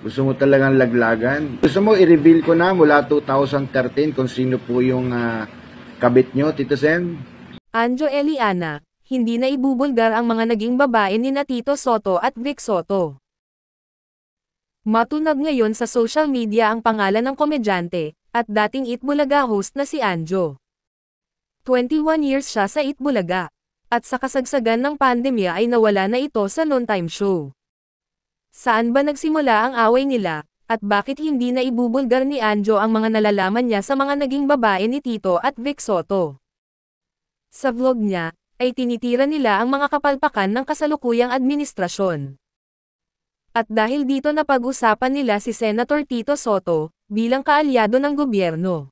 Gusto mo talagang laglagan? Gusto mo i-reveal ko na mula 2013 kung sino po yung kabit nyo, Tito Sen? Anjo Eliana, hindi na ibubulgar ang mga naging babae ni Tito Sotto at Vic Sotto. Matunag ngayon sa social media ang pangalan ng komedyante, at dating Itbulaga host na si Anjo. 21 years siya sa Itbulaga. At sa kasagsagan ng pandemya ay nawala na ito sa noontime show. Saan ba nagsimula ang away nila, at bakit hindi na ibubulgar ni Anjo ang mga nalalaman niya sa mga naging babae ni Tito at Vic Sotto? Sa vlog niya, ay tinitira nila ang mga kapalpakan ng kasalukuyang administrasyon. At dahil dito napag-usapan nila si Senator Tito Sotto, bilang kaalyado ng gobyerno.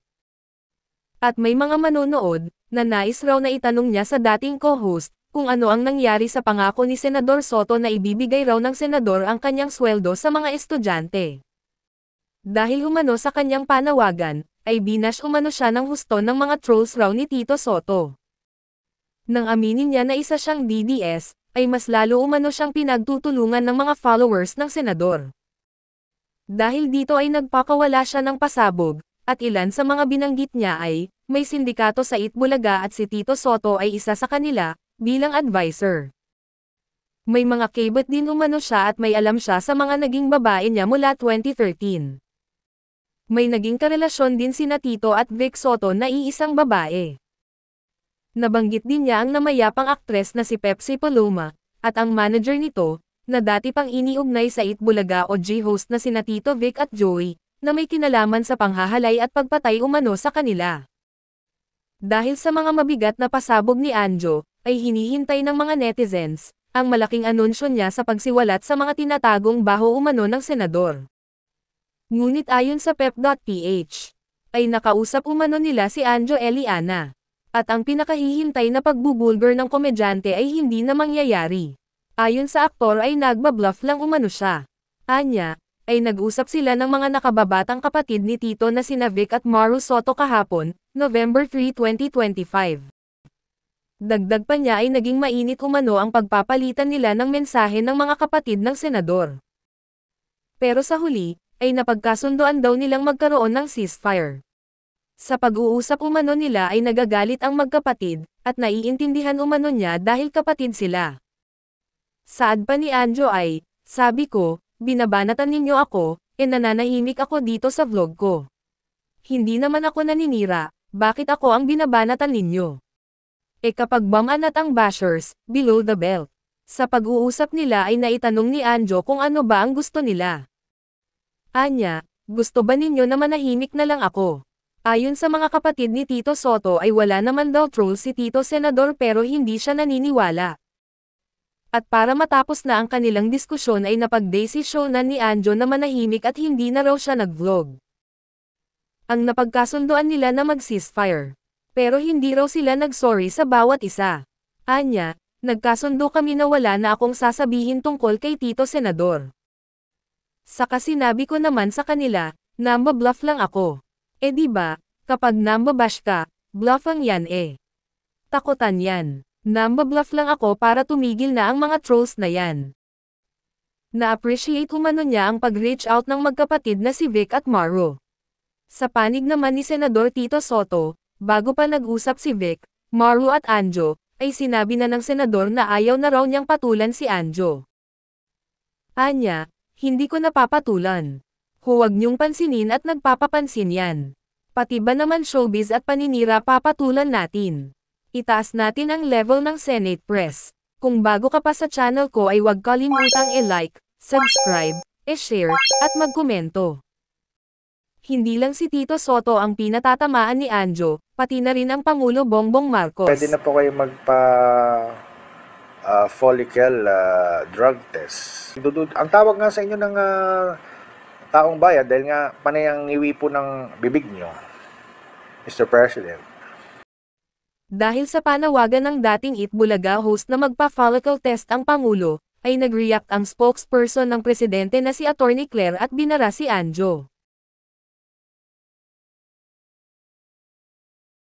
At may mga manonood, na nais raw na itanong niya sa dating co-host, kung ano ang nangyari sa pangako ni Senador Sotto na ibibigay raw ng senador ang kanyang sweldo sa mga estudyante. Dahil umano sa kanyang panawagan, ay binash umano siya ng husto ng mga trolls raw ni Tito Sotto. Nang aminin niya na isa siyang DDS, ay mas lalo umano siyang pinagtutulungan ng mga followers ng senador. Dahil dito ay nagpakawala siya ng pasabog, at ilan sa mga binanggit niya ay, may sindikato sa Itbulaga at si Tito Sotto ay isa sa kanila, bilang advisor. May mga kabit din umano siya at may alam siya sa mga naging babae niya mula 2013. May naging karelasyon din sina Tito at Vic Sotto na iisang babae. Nabanggit din niya ang namayapang aktres na si Pepsi Paloma, at ang manager nito, na dati pang iniugnay sa Itbulaga o G-host na sina Tito Vic at Joey, na may kinalaman sa panghahalay at pagpatay umano sa kanila. Dahil sa mga mabigat na pasabog ni Anjo, ay hinihintay ng mga netizens, ang malaking anunsyo niya sa pagsiwalat sa mga tinatagong baho umano ng senador. Ngunit ayon sa pep.ph, ay nakausap umano nila si Anjo Eliana. At ang pinakahihintay na pagbubulgar ng komedyante ay hindi na mangyayari. Ayon sa aktor ay nagbabluff lang umano siya. Anya, ay nag-usap sila ng mga nakababatang kapatid ni Tito na sina Vic at Maru Sotto kahapon, November 3, 2025. Dagdag pa niya ay naging mainit umano ang pagpapalitan nila ng mensahe ng mga kapatid ng senador. Pero sa huli, ay napagkasundoan daw nilang magkaroon ng ceasefire. Sa pag-uusap umano nila ay nagagalit ang magkapatid, at naiintindihan umano niya dahil kapatid sila. Saad pa ni Anjo ay, sabi ko, binabanatan ninyo ako, nananahimik ako dito sa vlog ko. Hindi naman ako naninira, bakit ako ang binabanatan ninyo? Kapag bamanat ang bashers, below the belt. Sa pag-uusap nila ay naitanong ni Anjo kung ano ba ang gusto nila. Anya, gusto ba ninyo na manahimik na lang ako? Ayon sa mga kapatid ni Tito Sotto ay wala naman daw troll si Tito Senador pero hindi siya naniniwala. At para matapos na ang kanilang diskusyon ay napag-desisyonan ni Anjo na manahimik at hindi na raw siya nag-vlog. Ang napagkasundoan nila na mag-ceasefire. Pero hindi raw sila nag-sorry sa bawat isa. Anya, nagkasundo kami na wala na akong sasabihin tungkol kay Tito Senador. Saka sinabi ko naman sa kanila, namba-bluff lang ako. Diba, kapag namba-bash ka, bluff ang yan takutan yan. Namba-bluff lang ako para tumigil na ang mga trolls na yan. Na-appreciate umano niya ang pag-reach out ng magkapatid na si Vic at Maru. Sa panig naman ni Senador Tito Sotto, bago pa nag-usap si Vic, Maru at Anjo, ay sinabi na ng senador na ayaw na raw niyang patulan si Anjo. Anya, hindi ko napapatulan. Huwag niyong pansinin at nagpapapansin yan. Pati ba naman showbiz at paninira papatulan natin? Itaas natin ang level ng Senate Press. Kung bago ka pa sa channel ko ay huwag kalimutang i-like, subscribe, i-share, at magkomento. Hindi lang si Tito Sotto ang pinatatamaan ni Anjo, pati na rin ang Pangulo Bongbong Marcos. Pwede na po kayo magpa follicle drug test. Ang tawag nga sa inyo ng taong bayan dahil nga panay ang iwi po ng bibig nyo, Mr. President. Dahil sa panawagan ng dating Itbulaga host na magpa-follicle test ang Pangulo, ay nag-react ang spokesperson ng presidente na si Atty. Claire at binara si Anjo.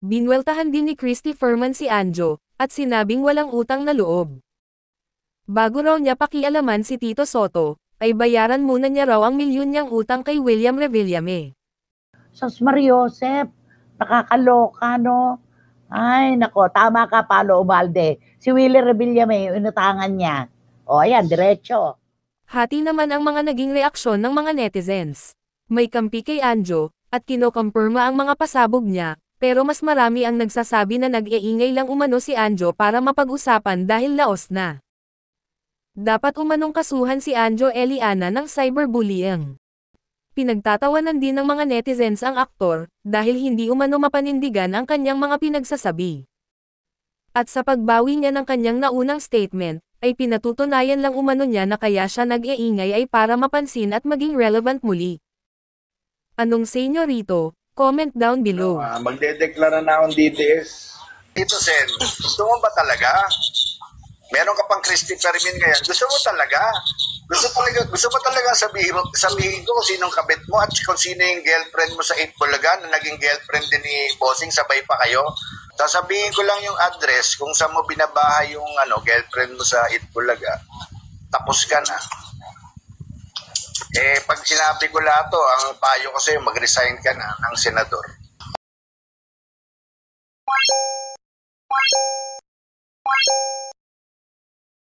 Binweltahan din ni Christy Furman si Anjo, at sinabing walang utang na loob. Bago raw niya pakialaman si Tito Sotto, ay bayaran muna niya raw ang milyon niyang utang kay William Revillame. Sos Mariosep, nakakaloka, no? Ay, nako, tama ka, Paolo Ubalde. Si Willie Revillame, inutangan niya. O, ayan, diretso. Hati naman ang mga naging reaksyon ng mga netizens. May kampi kay Anjo, at kinokompirma ang mga pasabog niya, pero mas marami ang nagsasabi na nag-iingay lang umano si Anjo para mapag-usapan dahil laos na. Dapat umanong kasuhan si Anjo Eliana ng cyberbullying. Pinagtatawanan din ng mga netizens ang aktor, dahil hindi umano mapanindigan ang kanyang mga pinagsasabi. At sa pagbawi niya ng kanyang naunang statement, ay pinatutunayan lang umano niya na kaya siya nag-iingay ay para mapansin at maging relevant muli. Anong say nyo rito? Comment down below. Magdedeklara na akong DTS. Tito Sen, gusto mo ba talaga? Meron ka pang Christopher Min ngayon. Gusto mo talaga? Gusto mo talaga sabihin ko kung sinong kabit mo at kung sino yung girlfriend mo sa 8 Bulaga na naging girlfriend din ni Bossing, sabay pa kayo? Sasabihin ko lang yung address kung saan mo binabahay yung girlfriend mo sa 8 Bulaga. Tapos ka na. Pag sinabi ko lahat to, ang payo ko sa'yo, mag-resign ka na ng senador.